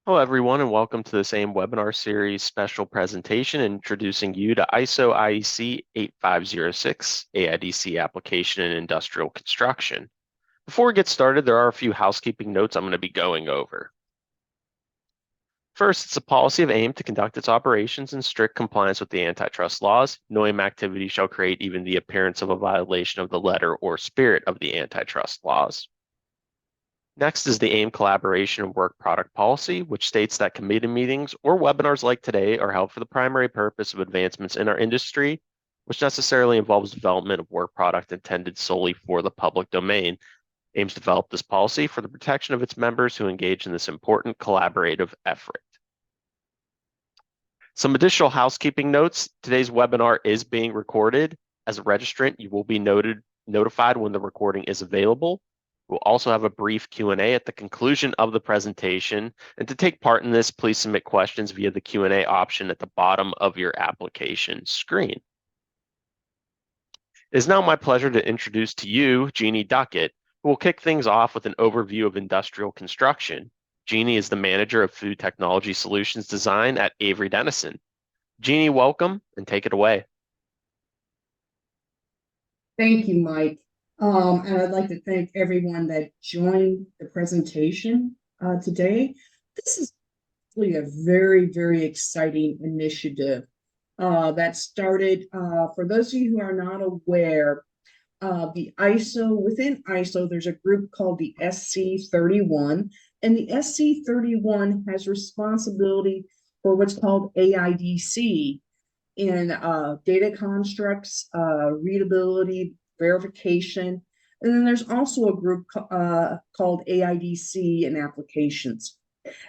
Hello, everyone, and welcome to this AIM webinar series special presentation introducing you to ISO IEC 8506 AIDC application in industrial construction. Before we get started, there are a few housekeeping notes I'm going to be going over. First, it's a policy of AIM to conduct its operations in strict compliance with the antitrust laws. No AIM activity shall create even the appearance of a violation of the letter or spirit of the antitrust laws. Next is the AIM collaboration and work product policy, which states that committee meetings or webinars like today are held for the primary purpose of advancements in our industry, which necessarily involves development of work product intended solely for the public domain. AIM's developed this policy for the protection of its members who engage in this important collaborative effort. Some additional housekeeping notes. Today's webinar is being recorded. As a registrant, you will be notified when the recording is available. We'll also have a brief Q&A at the conclusion of the presentation. And to take part in this, please submit questions via the Q&A option at the bottom of your application screen. It is now my pleasure to introduce to you Jeanne Duckett, who will kick things off with an overview of industrial construction. Jeanne is the Manager of Food Technology Solutions Design at Avery Dennison. Jeanne, welcome, and take it away. Thank you, Mike. And I'd like to thank everyone that joined the presentation today. This is really a very, very exciting initiative that started, for those of you who are not aware, within ISO, there's a group called the SC31, and the SC31 has responsibility for what's called AIDC in data constructs, readability, verification. And then there's also a group called AIDC and applications.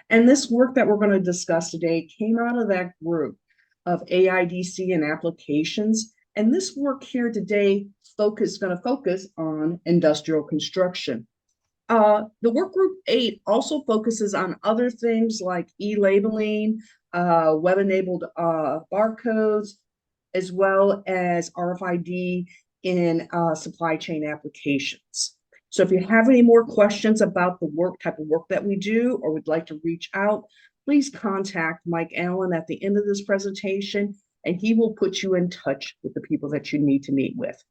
And this work that we're going to discuss today came out of that group of AIDC and applications. And this work here today is going to focus on industrial construction. The work group 8 also focuses on other things like e-labeling, web-enabled barcodes, as well as RFID in supply chain applications. So if you have any more questions about the type of work that we do, or would like to reach out, please contact Mike Allen at the end of this presentation, and he will put you in touch with the people that you need to meet with.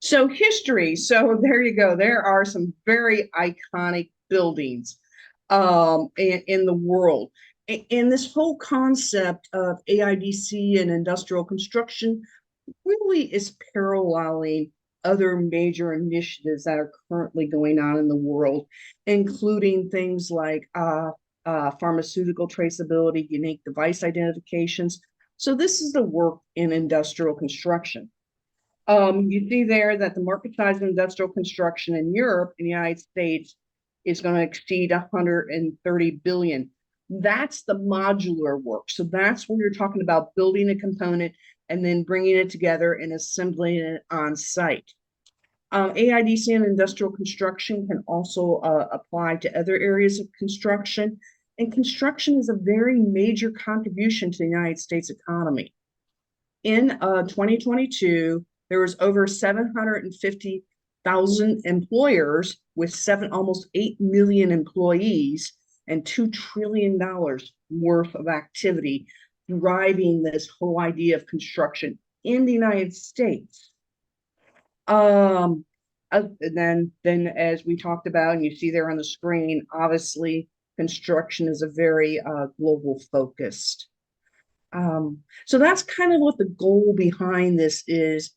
So history, so there you go. There are some very iconic buildings in the world. And this whole concept of AIDC and industrial construction really is paralleling other major initiatives that are currently going on in the world, including things like pharmaceutical traceability, unique device identifications. So this is the work in industrial construction. You see there that the market size of industrial construction in Europe and the United States is going to exceed 130 billion. That's the modular work. So that's where you're talking about building a component and then bringing it together and assembling it on site. AIDC and industrial construction can also apply to other areas of construction. And construction is a very major contribution to the United States economy. In 2022, there was over 750,000 employers with almost 8 million employees and $2 trillion worth of activity driving this whole idea of construction in the United States. And then as we talked about, and you see there on the screen, obviously construction is a very global focused. So that's kind of what the goal behind this is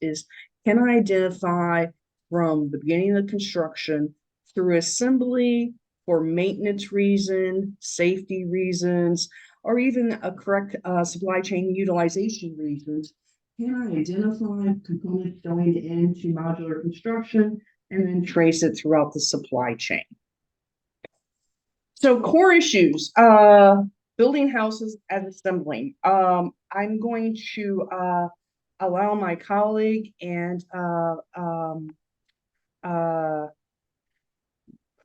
can I identify from the beginning of construction through assembly for maintenance reason, safety reasons, or even a correct supply chain utilization reasons, can I identify components going into modular construction and then trace it throughout the supply chain? So core issues, building houses and assembling. I'm going to allow my colleague and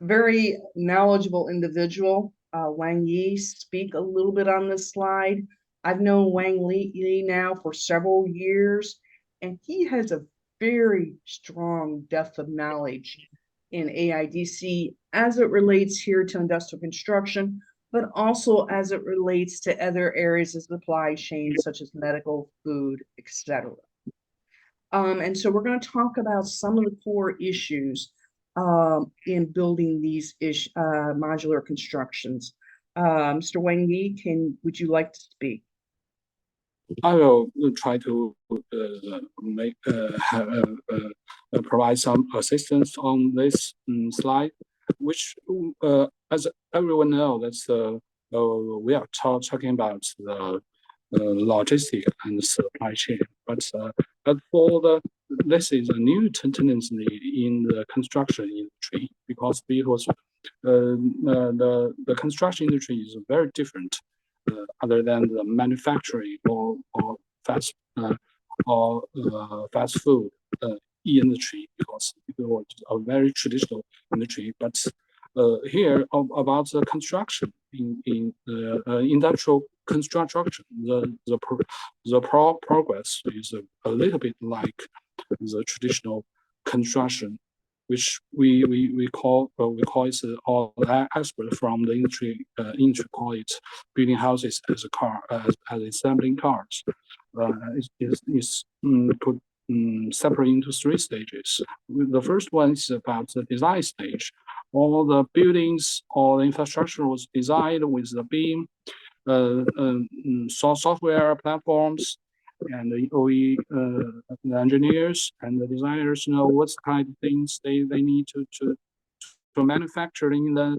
very knowledgeable individual, Wang speak a little bit on this slide. I've known Wang Li now for several years, and he has a very strong depth of knowledge in AIDC as it relates here to industrial construction, but also as it relates to other areas of supply chain, such as medical, food, etc. And so we're going to talk about some of the core issues in building these modular constructions. Mr. Wang, would you like to speak? I will try to provide some assistance on this slide, which, as everyone knows, that's we are talking about the logistic and supply chain. But for this is a new tendency in the construction industry because the construction industry is very different other than the manufacturing or fast fast food industry because it was a very traditional industry. But here about the construction in industrial construction, the progress is a little bit like the traditional construction, which we call it, all experts from the industry call it building houses as a car as assembling cars. Is put separate into three stages. The first one is about the design stage. All the buildings or the infrastructure was designed with the BIM, software platforms, and the engineers and the designers know what kind of things they need to manufacture in the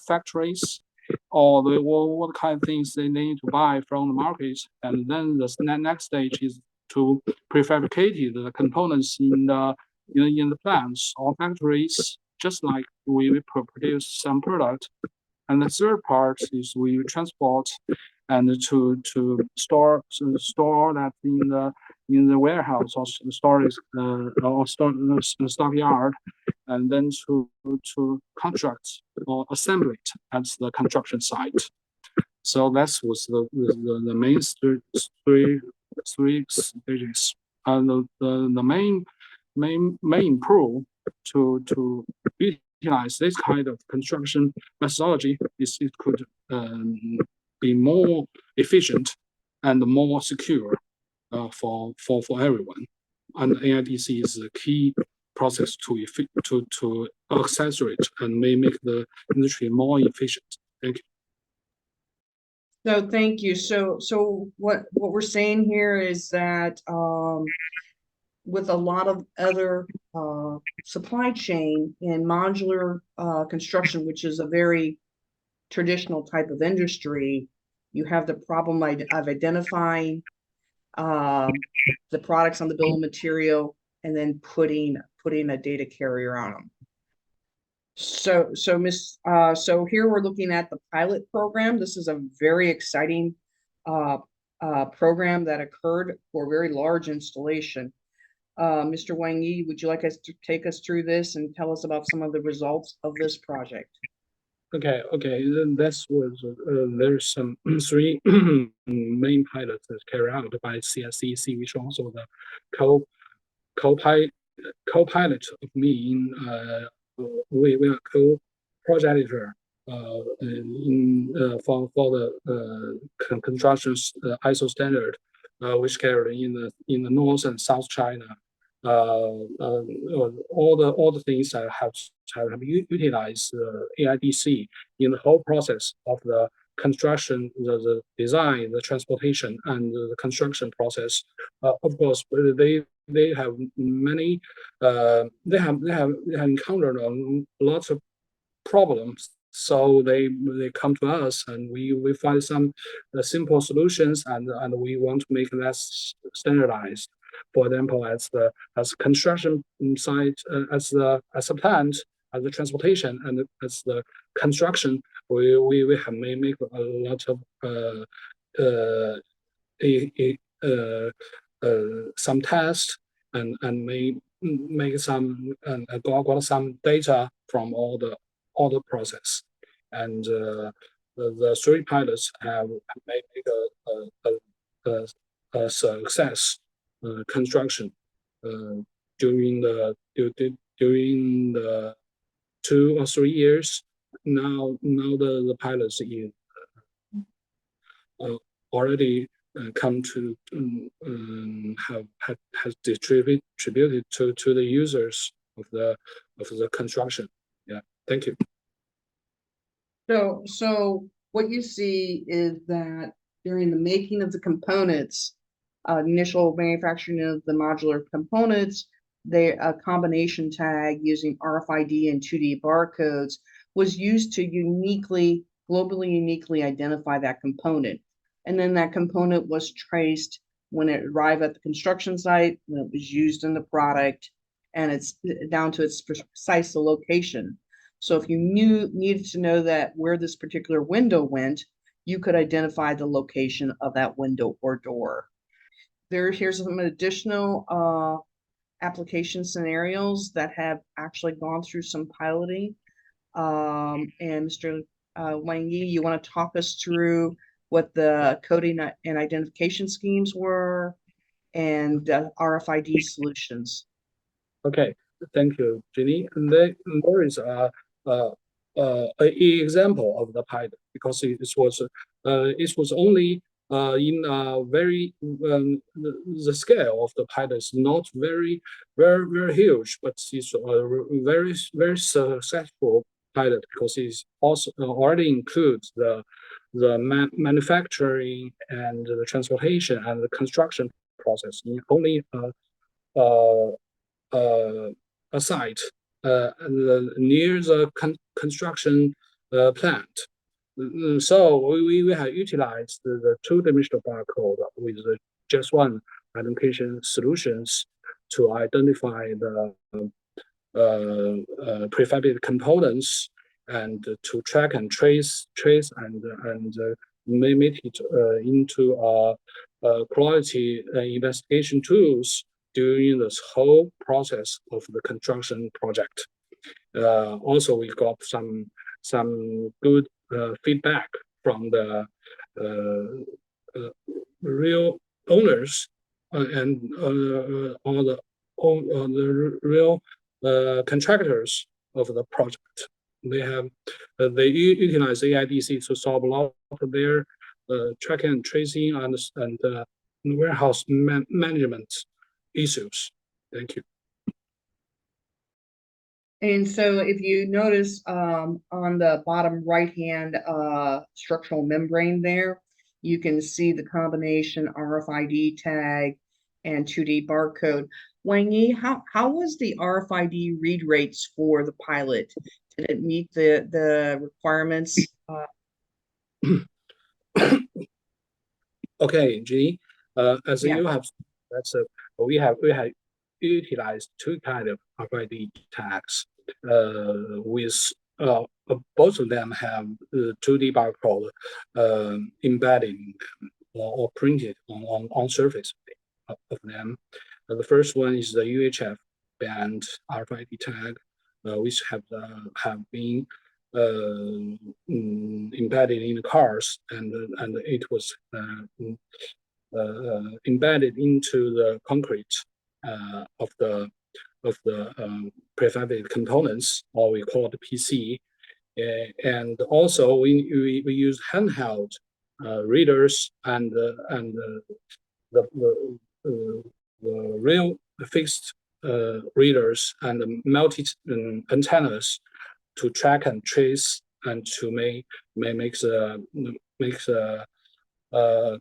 factories, or what kind of things they need to buy from the market. And then the next stage is to prefabricate the components in the plants or factories, just like we produce some product. And the third part is we transport and to store that in the warehouse or storage or stockyard, and then to contract or assemble it at the construction site. So that was the main three stages. And the main proof to utilize this kind of construction methodology is it could be more efficient and more secure for everyone. And AIDC is a key process to accelerate and make the industry more efficient. Thank you. So thank you. So what we're saying here is that with a lot of other supply chain in modular construction, which is a very traditional type of industry, you have the problem of identifying the products on the bill of material and then putting a data carrier on them. So here we're looking at the pilot program. This is a very exciting program that occurred for a very large installation. Mr. Wang Yi, would you like us to take us through this and tell us about some of the results of this project? Okay. Then this was there's some three main pilots that carried out by CSCEC, which also the co-pilot of me in we are co-project editor for the construction's ISO standard, which carried in the North and South China. All the things that have utilized AIDC in the whole process of the construction, the design, the transportation, and the construction process. Of course, they have many they have encountered lots of problems. So they come to us and we find some simple solutions, and we want to make that standardized. For example, as construction site, as a plant, as the transportation, and as the construction, we have make a lot of some tests and make some and got some data from all the process, and the three pilots have made a success construction during during the 2 or 3 years. Now the pilots is already come to has distributed to the users of the construction. Yeah, thank you. So what you see is that during the making of the components, initial manufacturing of the modular components, a combination tag using RFID and 2D barcodes was used to globally uniquely identify that component. And then that component was traced when it arrived at the construction site, when it was used in the product, and it's down to its precise location. So if you needed to know that where this particular window went, you could identify the location of that window or door. Here's some additional application scenarios that have actually gone through some piloting. And Mr. Wang Yi, you want to talk us through what the coding and identification schemes were and RFID solutions? Okay, thank you, Jeanne. And there is an example of the pilot, because it was only in a very the scale of the pilot is not very huge, but it's a very successful pilot, because it also already includes the manufacturing and the transportation and the construction process in only a site near the construction plant. So we have utilized the two-dimensional barcode with the GS1 identification solutions to identify the prefabricated components, and to track and trace and make it into quality investigation tools during this whole process of the construction project. Also, we got some good feedback from the real owners and all the real contractors of the project. They utilize AIDC to solve a lot of their tracking and tracing and warehouse management issues. Thank you. And so if you notice on the bottom right-hand structural membrane there, you can see the combination RFID tag and 2D barcode. Wang Yi, how was the RFID read rates for the pilot? Did it meet the requirements? Okay, Jeanne, as Yeah. you have, we have utilized two kind of RFID tags. With both of them have 2D barcode embedded in them or printed on surface of them. The first one is the UHF band RFID tag, which have been embedded in the cars, and it was embedded into the concrete of the prefabricated components, or we call it PC. And also we use handheld readers and the real fixed readers and multi antennas to track and trace and to make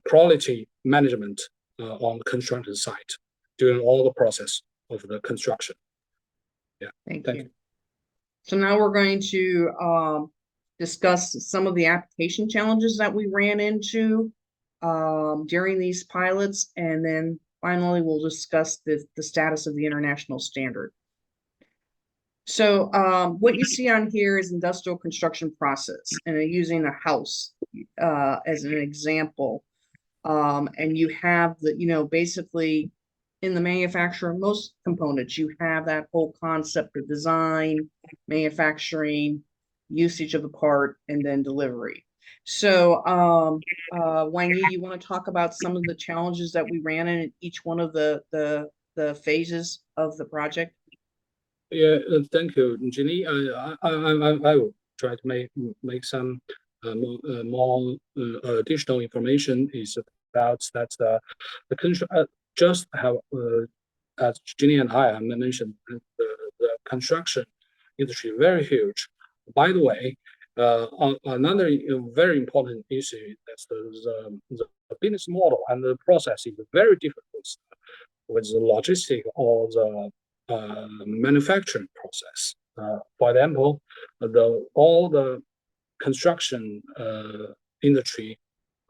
quality management on the construction site during all the process of the construction. Yeah, thank you. So now we're going to discuss some of the application challenges that we ran into during these pilots, and then finally we'll discuss the status of the international standard. So what you see on here is industrial construction process, and using a house as an example. And you have the, basically in the manufacture of most components, you have that whole concept of design, manufacturing, usage of the part, and then delivery. So Wang Yi, you want to talk about some of the challenges that we ran in each one of the phases of the project? Yeah, thank you, Jeanne. I will try to make some more additional information is about that just have as Jeanne and I mentioned the construction industry very huge. By the way, another very important issue is the business model and the process is very different with the logistic or the manufacturing process. For example, all the construction industry.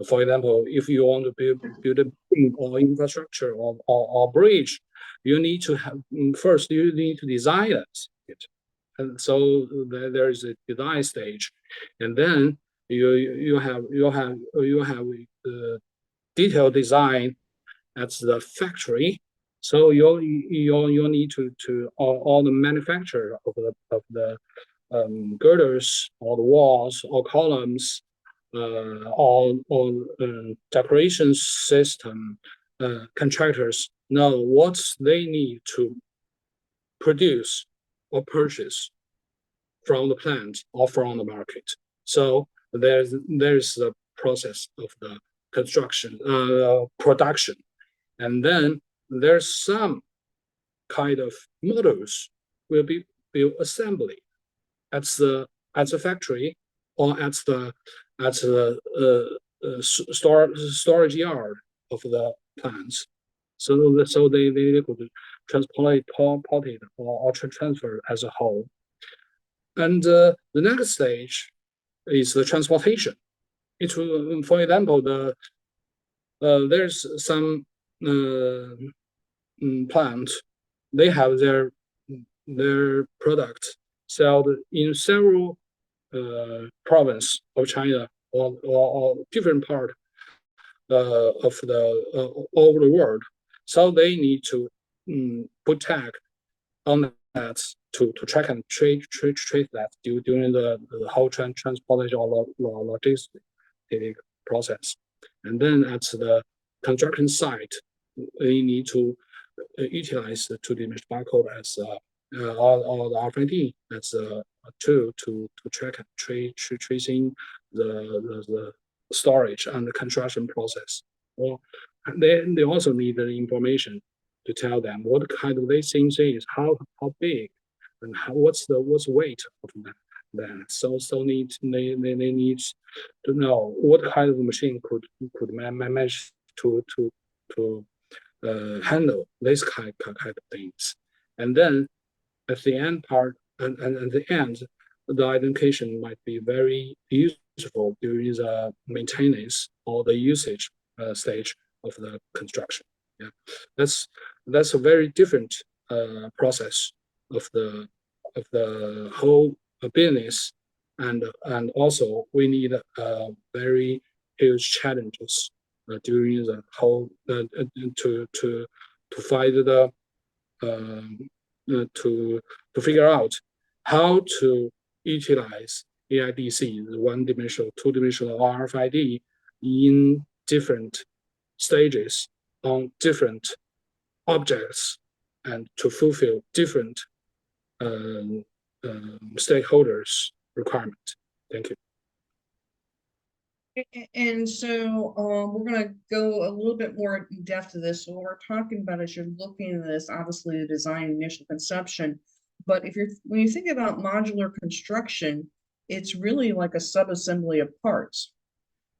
For example, if you want to build a building or infrastructure or bridge, you need to have first you need to design it. And so there is a design stage, and then you have detailed design at the factory. So you need to all the manufacturer of the girders or the walls or columns or decoration system contractors know what they need to produce or purchase from the plant or from the market. So there's the process of the construction production, and then there's some kind of models will be built assembly at the factory or at the storage yard of the plants. So they could transport it or transfer as a whole. And the next stage is the transportation. It will, for example, there's some plant, they have their product sold in several province of China or different part of the over the world. So they need to put tag on that to track and trace that during the whole transportation or logistic process. And then at the construction site, we need to utilize the two-dimensional barcode as or the RFID as a tool to track and tracing the storage and the construction process. Well, they also need the information to tell them what kind of this thing is, how big, and what's weight of that. So they need to know what kind of machine could manage to handle this kind of things. And then at the end part, and at the end, the identification might be very useful during the maintenance or the usage stage of the construction. Yeah, that's a very different process of the whole business, and also we need very huge challenges during the whole to find the to figure out how to utilize AIDC, the one-dimensional, two-dimensional RFID in different stages on different objects and to fulfill different stakeholders' requirement. Thank you. And so we're going to go a little bit more in depth to this. So what we're talking about as you're looking at this, obviously the design, initial conception, but when you think about modular construction, it's really like a sub-assembly of parts.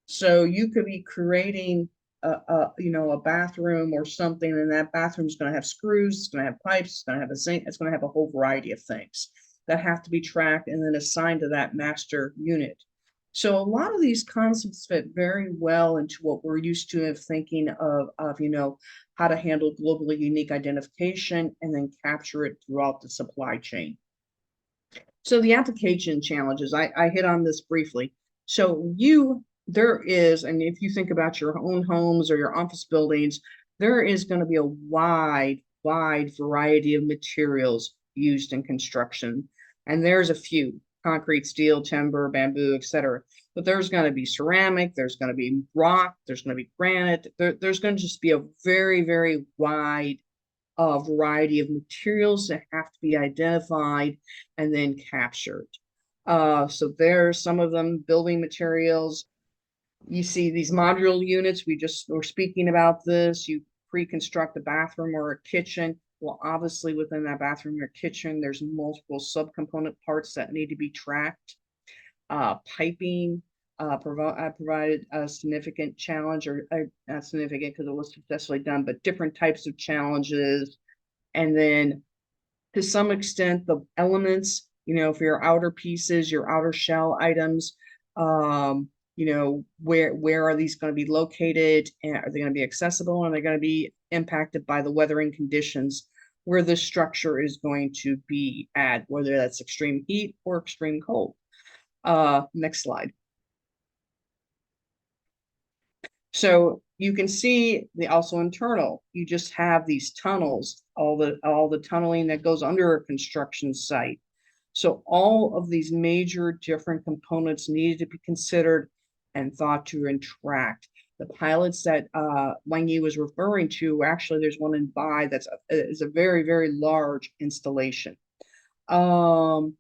So you could be creating a bathroom or something, and that bathroom is going to have screws, it's going to have pipes, it's going to have a sink, it's going to have a whole variety of things that have to be tracked and then assigned to that master unit. So a lot of these concepts fit very well into what we're used to of thinking of how to handle globally unique identification and then capture it throughout the supply chain. So the application challenges, I hit on this briefly. So there is, and if you think about your own homes or your office buildings, there is going to be a wide variety of materials used in construction. And there's a few: concrete, steel, timber, bamboo, etc. But there's going to be ceramic, there's going to be rock, there's going to be granite. There's going to just be a very, very wide a variety of materials that have to be identified and then captured. So there are some of them, building materials. You see these modular units, we just were speaking about this. You pre-construct a bathroom or a kitchen. Well, obviously within that bathroom or kitchen, there's multiple subcomponent parts that need to be tracked. Piping provided a significant challenge, or not significant because it was successfully done, but different types of challenges. And then to some extent, the elements, for your outer pieces, your outer shell items, where are these going to be located, and are they going to be accessible, and they're going to be impacted by the weathering conditions where the structure is going to be at, whether that's extreme heat or extreme cold. Next slide. So you can see also internal, you just have these tunnels, all the tunneling that goes under a construction site. So all of these major different components needed to be considered and thought to and tracked. The pilots that Wang Yi was referring to, actually there's one in Bai that's is a very, very large installation. And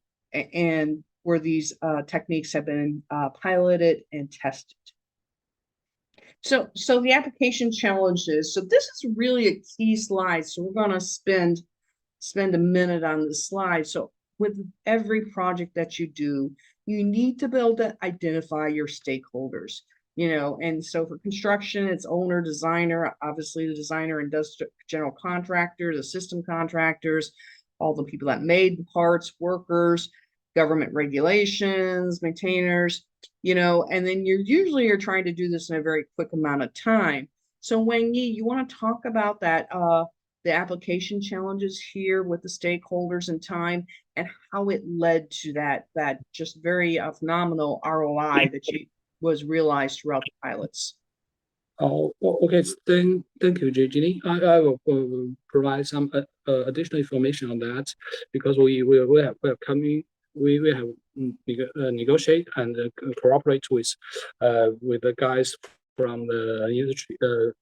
where these techniques have been piloted and tested. So the application challenges. So this is really a key slide. So we're going to spend a minute on this slide. So with every project that you do, you need to be able to identify your stakeholders. And so for construction, it's owner, designer, obviously the designer, industrial general contractor, the system contractors, all the people that made the parts, workers, government regulations, maintainers, and then you're trying to do this in a very quick amount of time. So Wang Yi, you want to talk about that, the application challenges here with the stakeholders and time, and how it led to that just very phenomenal ROI that was realized throughout the pilots. Oh, okay. Thank you, Jeanne. I will provide some additional information on that, because we have negotiate and cooperate with the guys from the industry,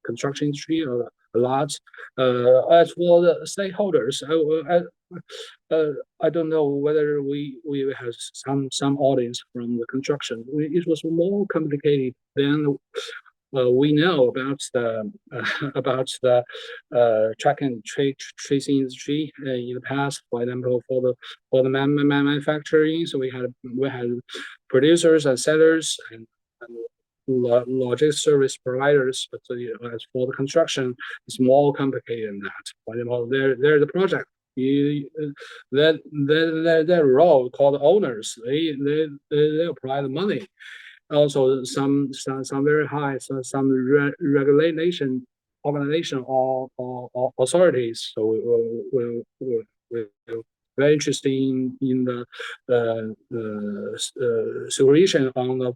construction industry a lot. As for the stakeholders, I don't know whether we have some audience from the construction. It was more complicated than we know about the track and tracing industry in the past. For example, for the manufacturing, so we had producers and sellers and logistics service providers. But as for the construction, it's more complicated than that. For example, there's the project. That role called owners. They provide the money. Also, some very high, some regulation organization or authorities. So we're very interested in the supervision on the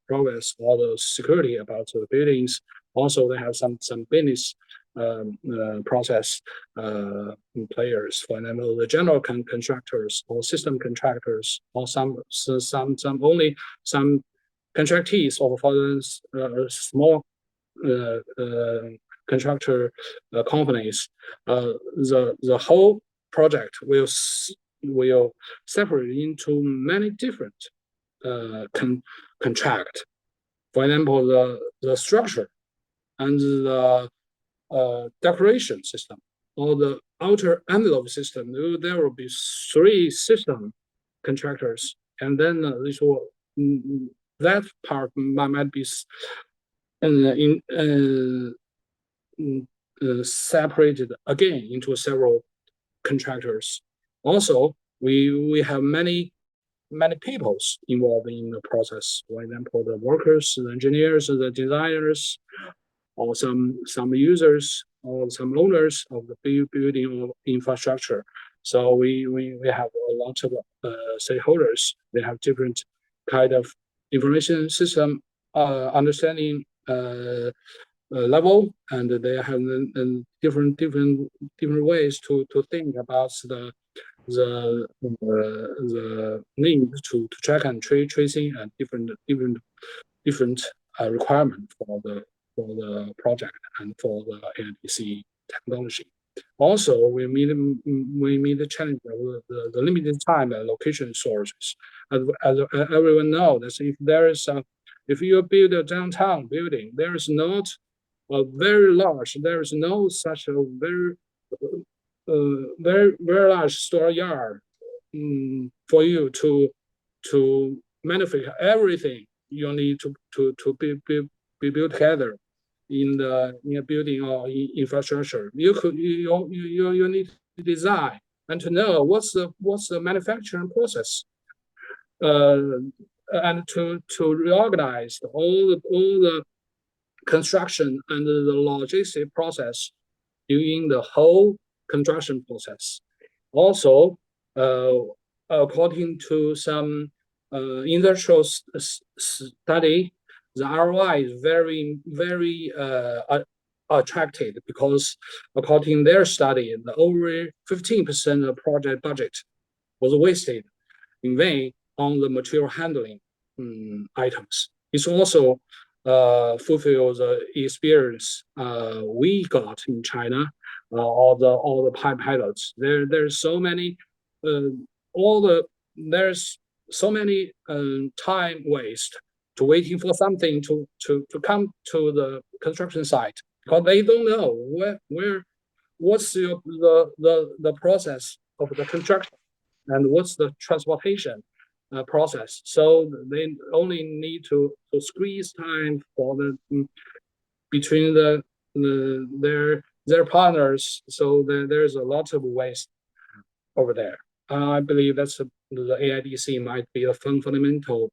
progress or the security about the buildings. Also, they have some business process players. For example, the general contractors or system contractors, or some contractees, or for the small contractor companies. The whole project will separate into many different contract. For example, the structure and the decoration system, or the outer envelope system. There will be 3 system contractors, and then this will that part might be separated again into several contractors. Also, we have many peoples involved in the process. For example, the workers, the engineers, the designers, or some users, or some owners of the building or infrastructure. So we have a lot of stakeholders. They have different kind of information system understanding level, and they have different ways to think about the need to track and tracing, and different requirement for the project and for the AIDC technology. Also, we meet the challenge of the limited time and location resources. As everyone knows, that if you build a downtown building, there is not a very large. There is no such a very large store yard for you to manufacture everything you need to be built together in a building or infrastructure. You need to design and to know what's the manufacturing process, and to reorganize all the construction and the logistic process during the whole construction process. Also, according to some industrial study, the ROI is very attractive, because according to their study, the over 15% of project budget was wasted in vain on the material handling items. It's also fulfills the experience we got in China. All the pilots. There's so many there's so many time waste to waiting for something to come to the construction site, because they don't know what's the process of the construction and what's the transportation process. So they only need to squeeze time for between their partners. So there's a lot of waste over there. I believe that's the AIDC might be a fundamental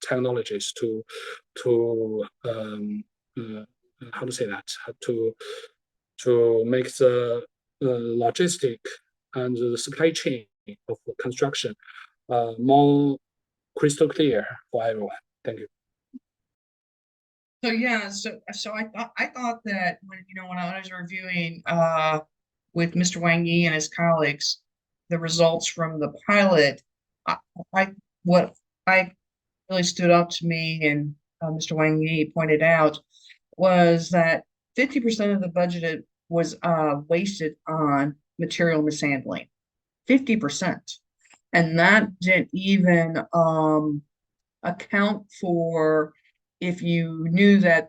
technologies to how to say that, to make the logistic and the supply chain of construction more crystal clear for everyone. Thank you. So yeah, so I thought that when I was reviewing with Mr. Wang Yi and his colleagues the results from the pilot, what really stood out to me, and Mr. Wang Yi pointed out, was that 50% of the budget was wasted on material mishandling. 50%. And that didn't even account for, if you knew that,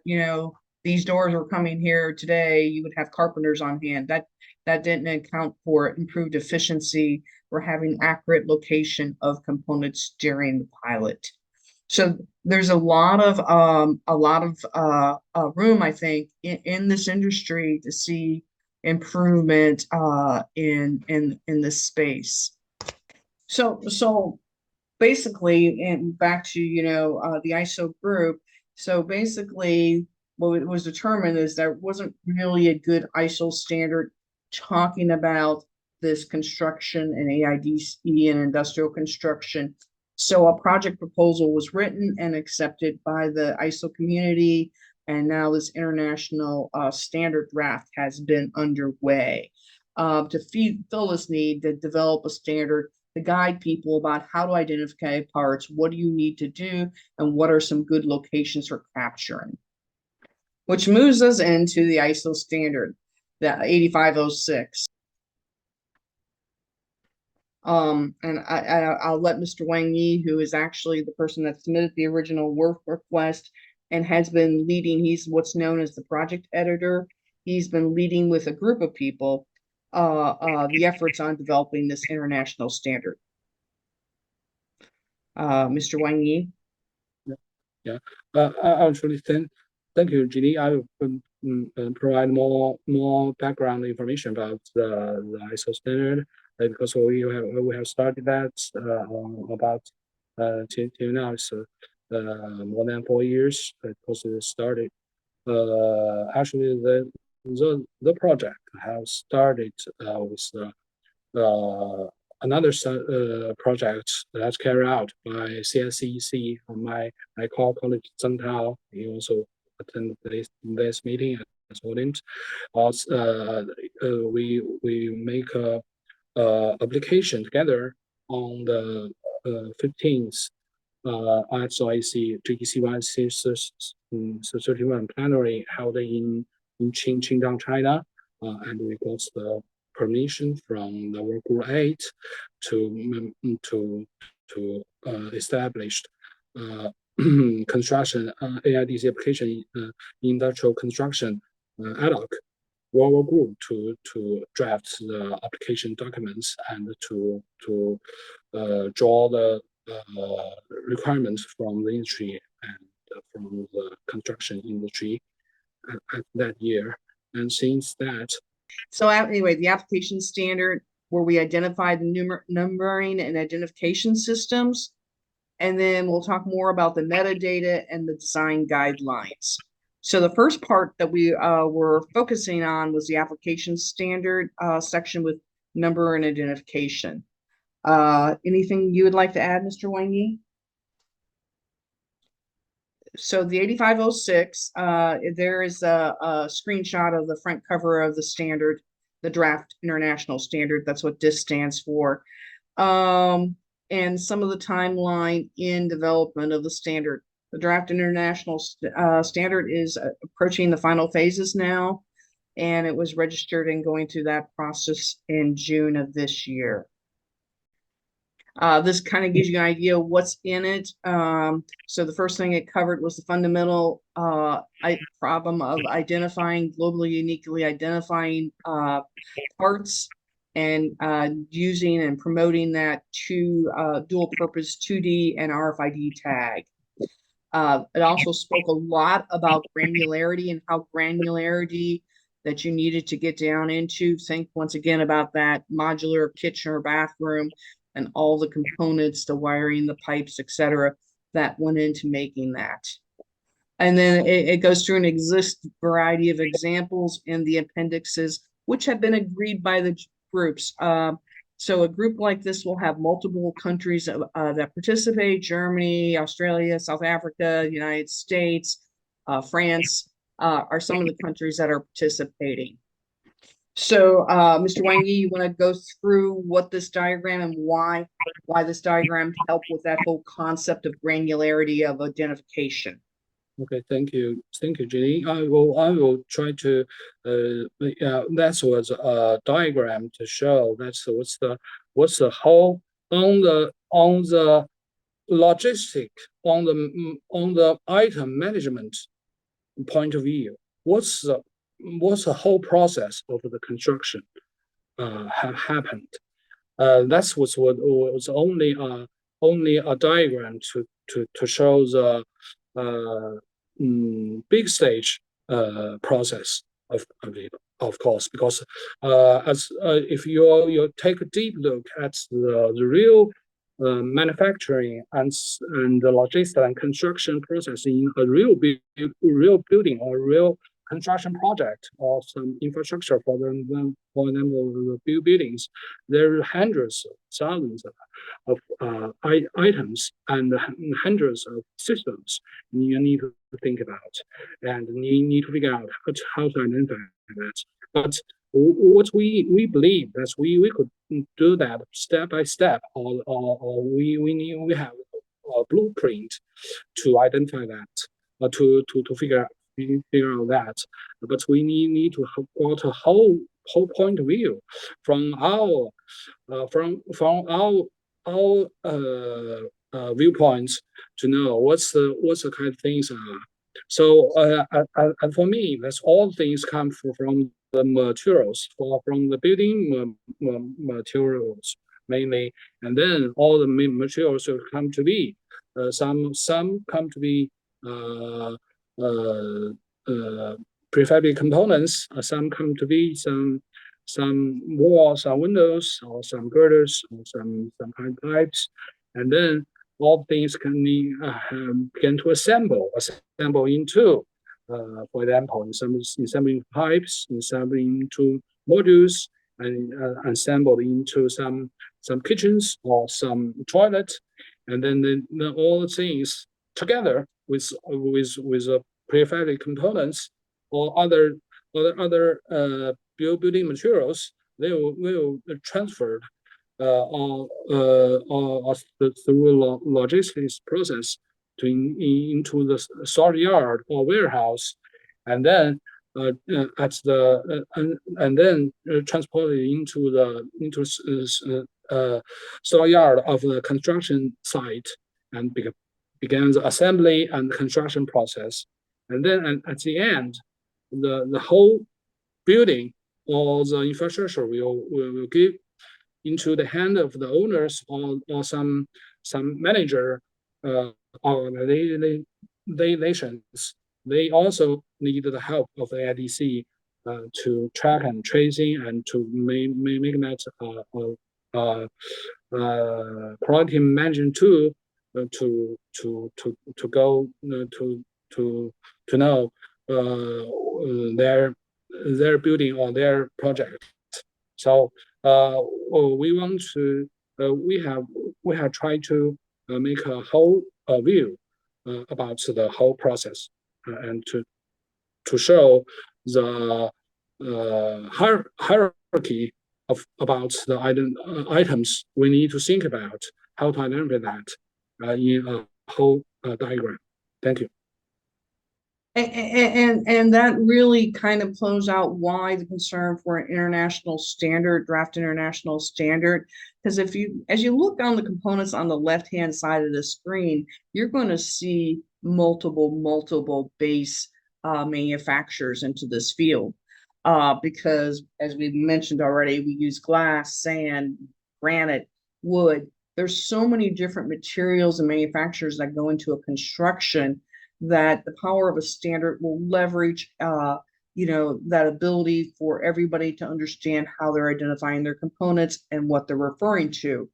these doors were coming here today, you would have carpenters on hand. That didn't account for improved efficiency or having accurate location of components during the pilot. So there's a lot of room, I think, in this industry to see improvement in this space. So basically, and back to the ISO group. So basically, what was determined is there wasn't really a good ISO standard talking about this construction and AIDC and industrial construction. So a project proposal was written and accepted by the ISO community, and now this international standard draft has been underway to fill this need, to develop a standard to guide people about how to identify parts, what do you need to do, and what are some good locations for capturing. Which moves us into the ISO standard, the 8506. And I'll let Mr. Wang Yi, who is actually the person that submitted the original work request and has been leading, he's what's known as the project editor. He's been leading with a group of people the efforts on developing this international standard. Mr. Wang Yi. Yeah. Actually, thank you, Jeanne. I will provide more background information about the ISO standard, because we have started that about till now. So more than 4 years because it started. Actually, the project has started with another project that's carried out by CSCEC, my colleague Zheng Tao. He also attended this meeting as audience. Also, we make a application together on the 15th ISO GS1 31 plenary held in Qingdao, China. and we got the permission from the work group 8 to establish construction AIDC application industrial construction ad hoc work group to draft the application documents and to draw the requirements from the industry and from the construction industry at that year. And since that, So anyway, the application standard where we identify the numbering and identification systems. And then we'll talk more about the metadata and the design guidelines. So the first part that we were focusing on was the application standard section with number and identification. Anything you would like to add, Mr. Wang? So the 8506, there is a screenshot of the front cover of the standard, the draft international standard. That's what DIS stands for. And some of the timeline in development of the standard. The draft international standard is approaching the final phases now, and it was registered and going through that process in June of this year. This kind of gives you an idea of what's in it. So the first thing it covered was the fundamental problem of identifying, globally uniquely identifying parts and using and promoting that to dual purpose 2D and RFID tag. It also spoke a lot about granularity and how granularity that you needed to get down into. Think once again about that modular kitchen or bathroom and all the components, the wiring, the pipes, etc., that went into making that. And then it goes through an variety of examples in the appendixes, which have been agreed by the groups. So a group like this will have multiple countries that participate: Germany, Australia, South Africa, United States, France are some of the countries that are participating. So, Mr. Wang, you want to go through what this diagram and why this diagram helped with that whole concept of granularity of identification? Okay, thank you, Jeanne. I will try to. That was a diagram to show that's what's the whole on the logistic on the item management point of view. What's the whole process of the construction have happened? That's what was only a diagram to show the big stage process of course, because as if you take a deep look at the real manufacturing and the logistics and construction process in a real building or real construction project or some infrastructure for them buildings, there are hundreds of thousands of items and hundreds of systems you need to think about, and you need to figure out how to identify that. But what we believe that we could do that step by step, or we have a blueprint to identify that, to figure out that. But we need to got a whole point of view from our viewpoints to know what's the kind of things are. So and for me, that's all things come from the materials, from the building materials mainly, and then all the materials will come to be some come to be prefabricated components, some come to be some walls or windows or some girders or some kind of pipes, and then all things can be begin to assemble into, for example, assembling pipes, assembling into modules, and assembled into some kitchens or some toilet, and then all the things together with prefabricated components or other building materials, they will transferred through logistics process into the storage yard or warehouse, and then at the and then transported into store yard of the construction site and began the assembly and construction process. And then at the end, the whole building or the infrastructure will give into the hand of the owners or some manager organizations. They also need the help of AIDC to track and tracing and to make that quality management tool to go to know their building or their project. So we want to we have tried to make a whole view about the whole process and to show the hierarchy about the items we need to think about how to identify that in a whole diagram. Thank you. And that really kind of close out why the concern for an international standard, draft international standard. Because as you look on the components on the left-hand side of the screen, you're going to see multiple base manufacturers into this field. Because as we mentioned already, we use glass, sand, granite, wood. There's so many different materials and manufacturers that go into a construction that the power of a standard will leverage, that ability for everybody to understand how they're identifying their components and what they're referring to.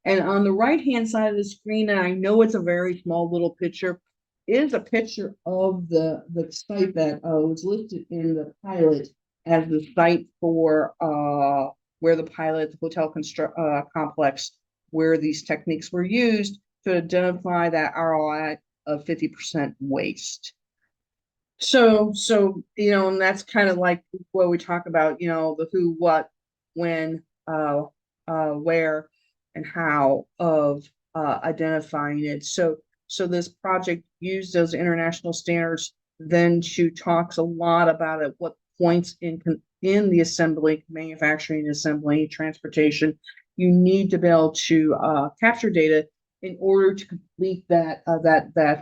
And on the right-hand side of the screen, and I know it's a very small little picture, is a picture of the site that was listed in the pilot as the site for where the pilot, the hotel complex, where these techniques were used to identify that ROI of 50% waste. So, and that's kind of like what we talk about, the who, what, when, where, and how of identifying it. So this project used those international standards, then she talks a lot about at what points in the assembly, manufacturing, assembly, transportation, you need to be able to capture data in order to complete that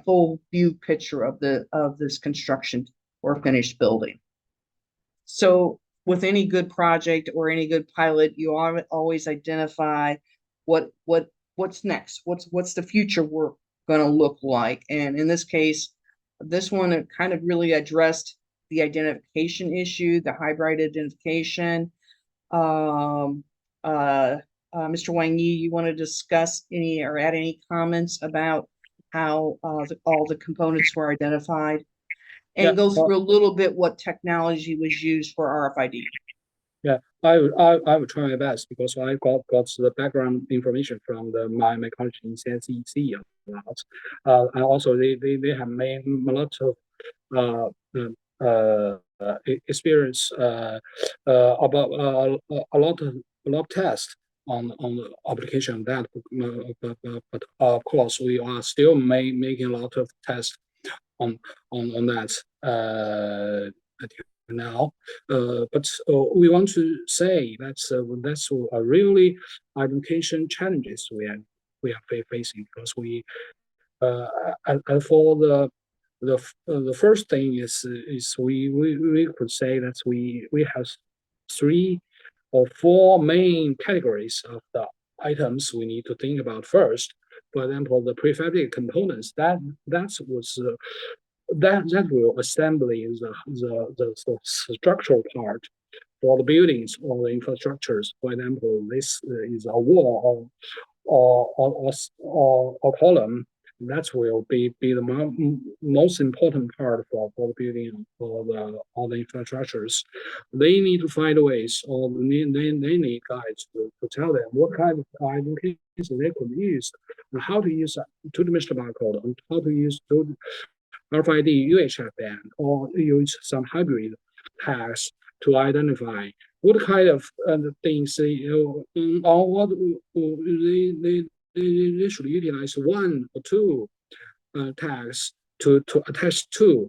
full view picture of this construction or finished building. So with any good project or any good pilot, you always identify what's next, what's the future work going to look like. And in this case, this one, it kind of really addressed the identification issue, the hybrid identification. Mr. Wang Yi, you want to discuss any or add any comments about how all the components were identified and go through a little bit what technology was used for RFID? Yeah, I would try my best because I got the background information from my college in CSCEC a lot. And also they have made a lot of experience about a lot of tests on the application of that, but of course we are still making a lot of tests on that now. But we want to say that's a really education challenges we are facing because we and for the first thing is we could say that we have 3 or 4 main categories of the items we need to think about first. For example, the prefabricated components that will assembly the structural part for the buildings or the infrastructures. For example, this is a wall or column. That will be the most important part for the building or the infrastructures. They need to find ways, or they need guides to tell them what kind of identification they could use, and how to use two-dimensional barcode, and how to use RFID UHF band, or use some hybrid tags to identify what kind of things or what they should utilize 1 or 2 tags to attach to,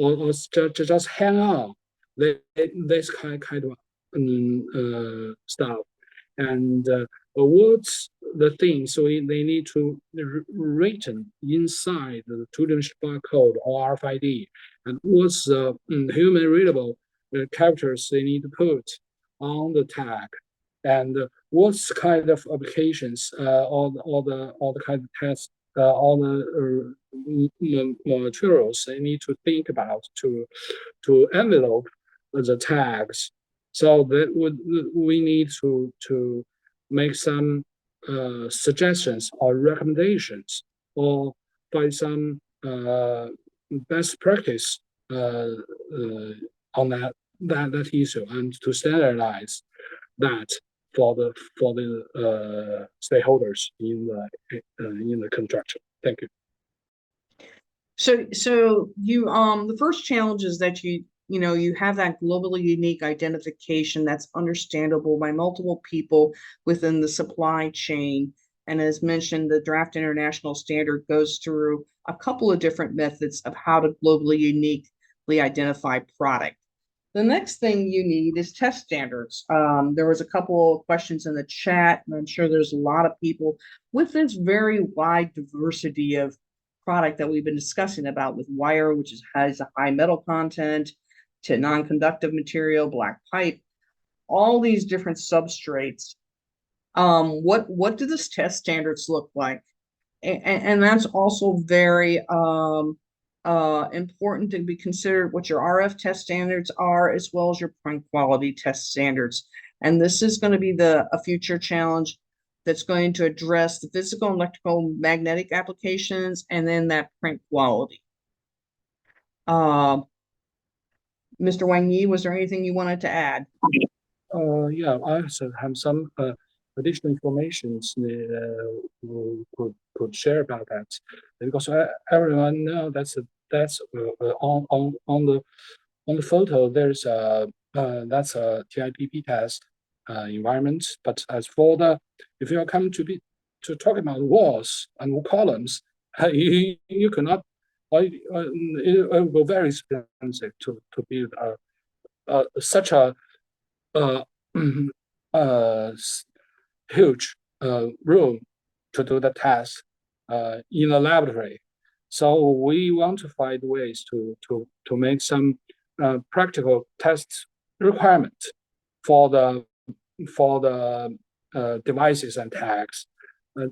or just hang on this kind of stuff. And what's the thing? So they need to written inside the two-dimensional barcode or RFID, and what's the human readable characters they need to put on the tag, and what's kind of applications, all the kind of tests, all the materials they need to think about to envelope the tags. So that we need to make some suggestions or recommendations, or find some best practice on that issue, and to standardize that for the stakeholders in the construction. Thank you. So you the first challenge is that you have that globally unique identification that's understandable by multiple people within the supply chain. And as mentioned, the Draft International Standard goes through a couple of different methods of how to globally uniquely identify product. The next thing you need is test standards. There was a couple of questions in the chat, and I'm sure there's a lot of people with this very wide diversity of product that we've been discussing about, with wire, which has a high metal content, to non-conductive material, black pipe, all these different substrates. What do these test standards look like? And that's also very important to be considered, what your RF test standards are, as well as your print quality test standards. And this is going to be a future challenge that's going to address the physical, electrical, magnetic applications, and then that print quality. Mr. Wang Yi, was there anything you wanted to add? Yeah, I also have some additional information could share about that, because everyone knows that's on the photo. There's that's a TIPP test environment. But as for if you are coming to talk about walls and columns, you cannot. It will go very expensive to build such a huge room to do the test in the laboratory. So we want to find ways to make some practical test requirement for the devices and tags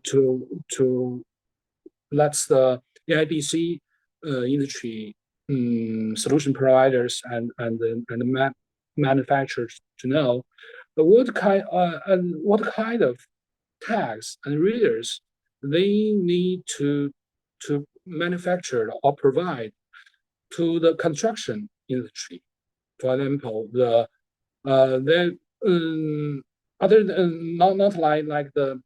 to let the AIDC industry solution providers and manufacturers to know what kind of tags and readers they need to manufacture or provide to the construction industry. For example, other than not like the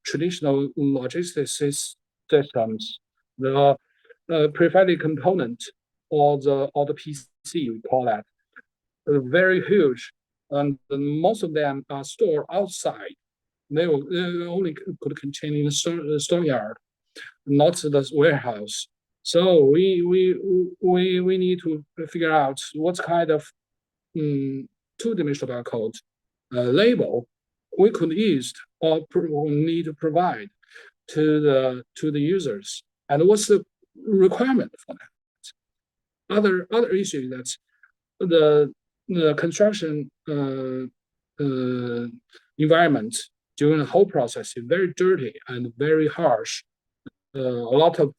traditional logistics systems, the prefabricated component or the PC, we call that, very huge, and most of them are stored outside. They only could contain in the storeyard, not the warehouse. So we need to figure out what kind of two-dimensional barcode label we could use or need to provide to the users, and what's the requirement for that. Other issue that the construction environment during the whole process is very dirty and very harsh. A lot of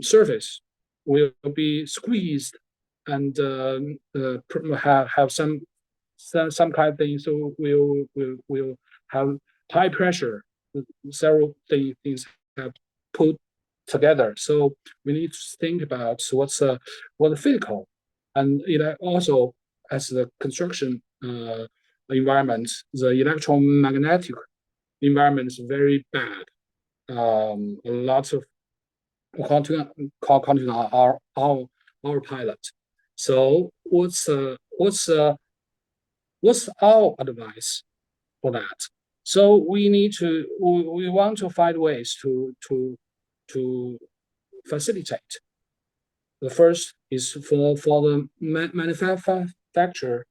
surface will be squeezed and have some kind of thing. So we'll have high pressure. Several things have put together. So we need to think about what the physical, and it also, as the construction environment, the electromagnetic environment is very bad. Lots of continent are our pilot. So what's our advice for that? So we want to find ways to facilitate The first is for the manufacture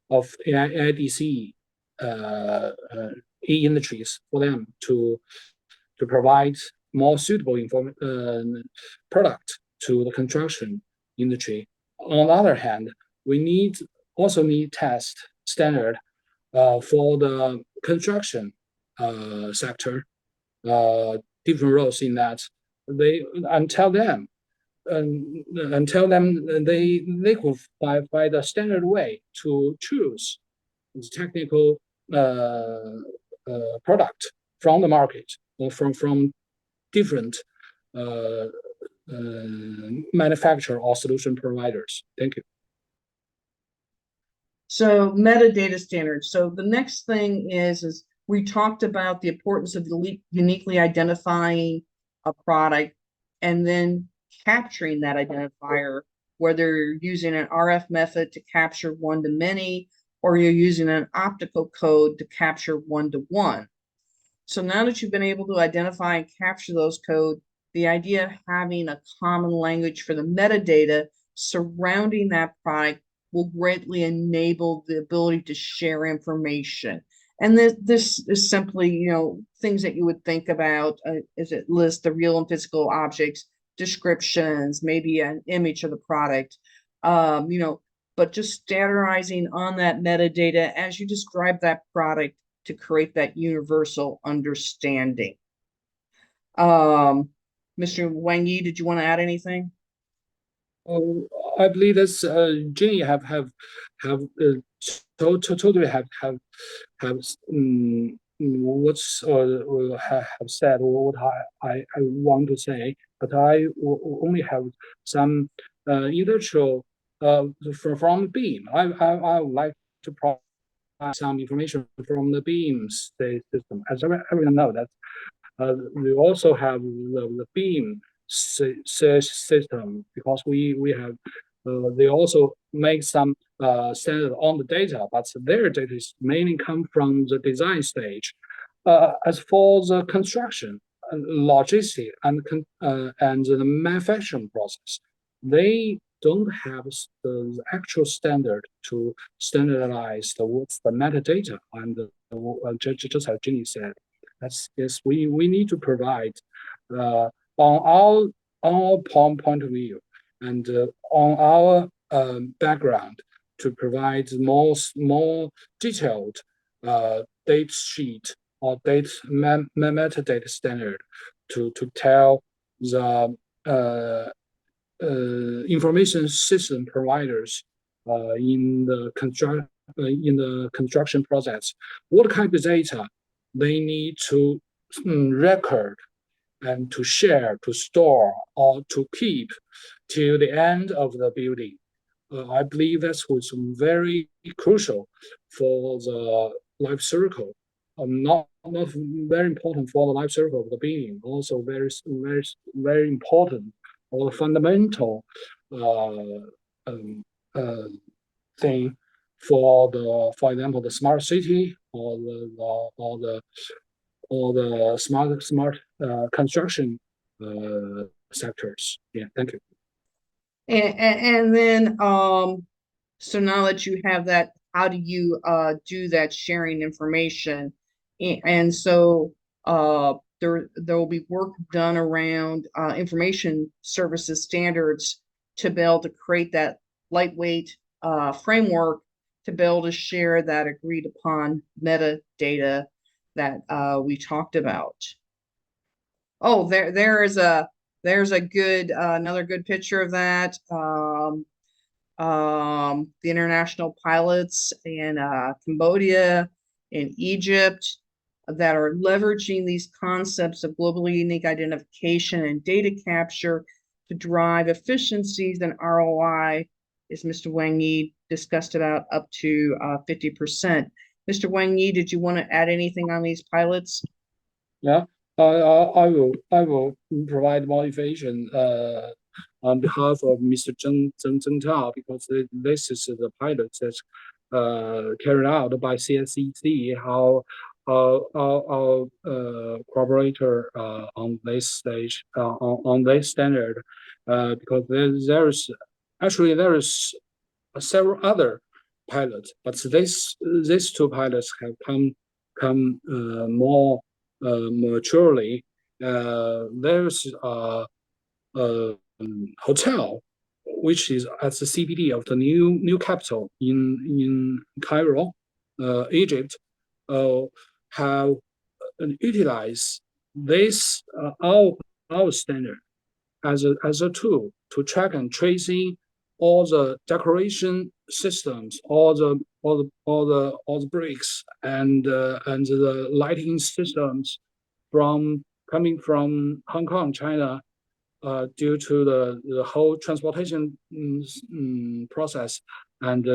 of AIDC industries, for them to provide more suitable product to the construction industry. On the other hand, we also need test standard for the construction sector, different roles in that tell them they could find a standard way to choose the technical product from the market or from different manufacturer or solution providers. Thank you. So metadata standards. So the next thing is we talked about the importance of uniquely identifying a product and then capturing that identifier, whether you're using an RF method to capture one-to-many, or you're using an optical code to capture one-to-one. So now that you've been able to identify and capture those codes, the idea of having a common language for the metadata surrounding that product will greatly enable the ability to share information. And this is simply, things that you would think about as it lists the real and physical objects, descriptions, maybe an image of the product, but just standardizing on that metadata as you describe that product to create that universal understanding. Mr. Wang Yi, did you want to add anything? Oh, I believe that's Jeanne totally have what's have said what I want to say, but I only have some industrial from Beam. I would like to provide some information from the Beam system. As everyone knows that we also have the Beam system, because we have they also make some standard on the data, but their data is mainly come from the design stage. As for the construction, logistics, and the manufacturing process, they don't have the actual standard to standardize what's the metadata. And just as Jeanne said, yes, we need to provide on our point of view and on our background to provide more detailed data sheet or metadata standard to tell the information system providers in the construction process what kind of data they need to record and to share, to store, or to keep till the end of the building. I believe that's what's very crucial for the life cycle. Not very important for the life cycle of the building, also very important or the fundamental thing for example, the smart city or the smart construction sectors. Yeah, thank you. And then, so now that you have that, how do you do that sharing information? And so there will be work done around information services standards to be able to create that lightweight framework to be able to share that agreed upon metadata that we talked about. Oh, there's a good another good picture of that. The international pilots in Cambodia, in Egypt, that are leveraging these concepts of globally unique identification and data capture to drive efficiencies and ROI, as Mr. Wang Yi discussed about up to 50%. Mr. Wang Yi, did you want to add anything on these pilots? Yeah, I will provide more information on behalf of Mr. Zheng Tao, because this is the pilot that's carried out by CSCEC, how our collaborator on this stage on this standard because there's several other pilots, but these two pilots have come more maturely. There's a hotel which is at the CBD of the new capital in Cairo, Egypt, have utilized this our standard as a tool to track and tracing all the decoration systems, all the bricks and the lighting systems coming from Hong Kong, China, due to the whole transportation process, and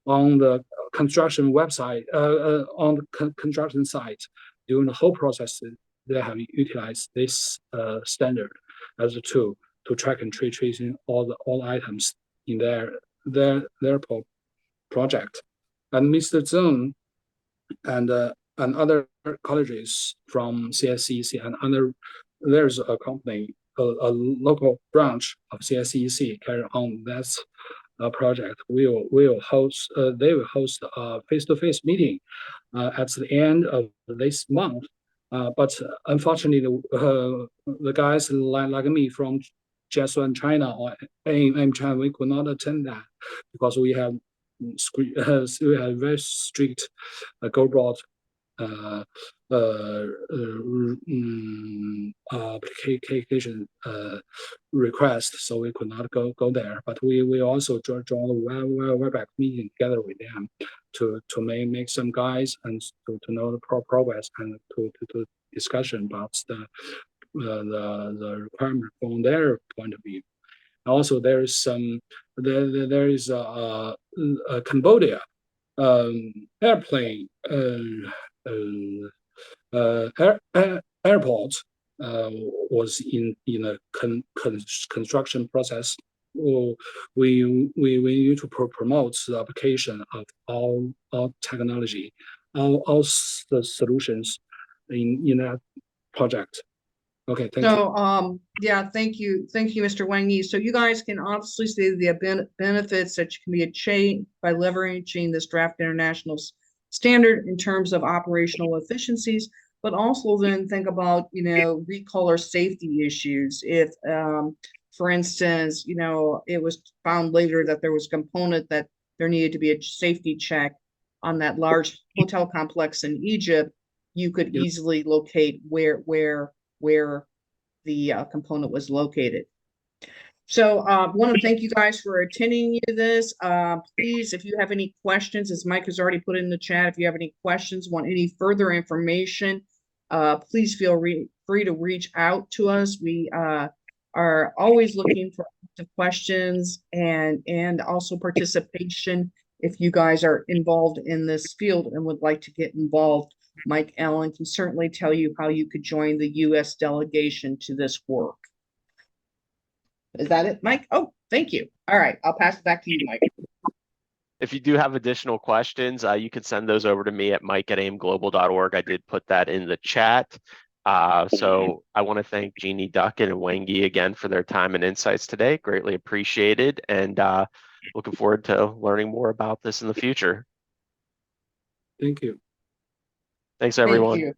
on the construction website, on the construction site, during the whole process, they have utilized this standard as a tool to track and tracing all items in their project. And Mr. Zeng and other colleges from CSCEC and other, there's a company, a local branch of CSCEC carry on that project. They will host a face-to-face meeting at the end of this month. But unfortunately, the guys like me from GS1 China or AIM China, we could not attend that because we have very strict go broad application request, so we could not go there. But we also joined the Webex meeting together with them to make some guides and to know the progress and to discussion about the requirement from their point of view. Also, there is a Cambodia airplane airport was in a construction process. We need to promote the application of all technology, all the solutions in that project. Okay, thank you. Yeah, thank you, Mr. Wang. So you guys can obviously see the benefits that you can be achieved by leveraging this draft international standard in terms of operational efficiencies, but also then think about, recall or safety issues. If, for instance, it was found later that there was a component that there needed to be a safety check on that large hotel complex in Egypt, you could easily locate where the component was located. So I want to thank you guys for attending this. Please, if you have any questions, as Mike has already put in the chat, if you have any questions, want any further information, please feel free to reach out to us. We are always looking for questions and also participation. If you guys are involved in this field and would like to get involved, Mike Allen can certainly tell you how you could join the U.S. delegation to this work. Is that it, Mike? Oh, thank you. All right, I'll pass it back to you, Mike. If you do have additional questions, you can send those over to me at mike@aimglobal.org. I did put that in the chat. So I want to thank Jeanne, Duckett, and Wang again for their time and insights today. Greatly appreciated, and looking forward to learning more about this in the future. Thank you. Thanks, everyone. Thank you.